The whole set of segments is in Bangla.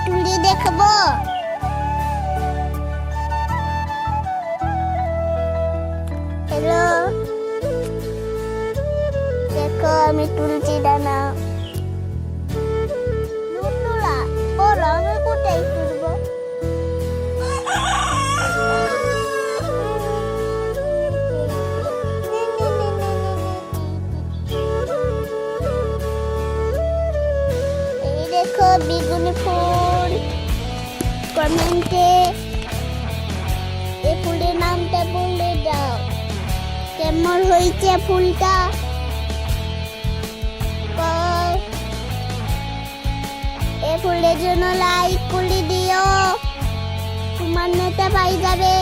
তুলি দেখবো। হ্যালো, দেখো আমি তুলছি দানা। নুনুরা বলো আমি কোথায় তুলবো? এই দেখো বেগুনি ফুল। কমেন্টে এই ফুলের নামটা বলে দাও, কেমন হয়েছে ফুলটা। এই ফুলের জন্য লাইক করে দিও, তোমার নেতা পাই যাবে।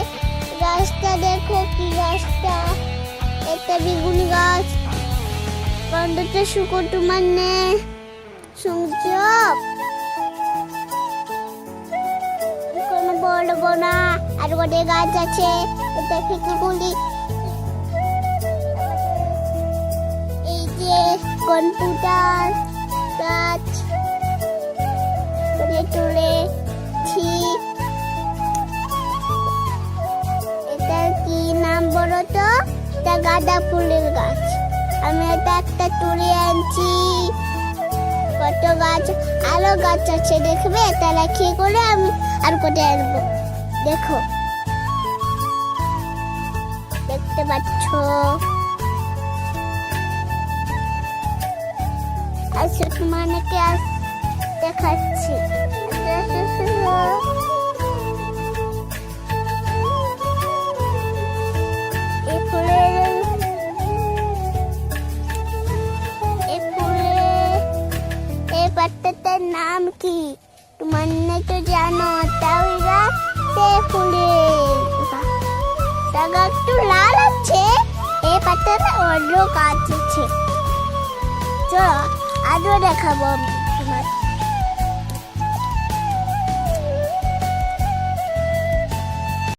গাছটা দেখো কি গাছটা, একটা বেগুন গাছ। গন্ধটা শুকো তোমার নে সংযোগ কোনো বলবো না। আর গোটে গাছ আছে, এটা থেকে বলি। এই যে কম্পিউটার গাছ তুলেছি। এটা কি নাম বলো তো? এটা গাঁদা ফুলের গাছ। আমি এটা একটা তুলে আনছি। কত গাছ, আরো গাছ আছে দেখবে, তারা কি করে আমি আর কোথায় আনবো। দেখো, দেখতে পাচ্ছ? আচ্ছা তোমাকে দেখাচ্ছি। এই পাতাটার নাম কি তোমার না তো জানো? তাওরা সে ফুলের টাকা একটু লাল আছে। এই পাতাটা অন্য গাছ আছে। চলো আরো দেখাবো।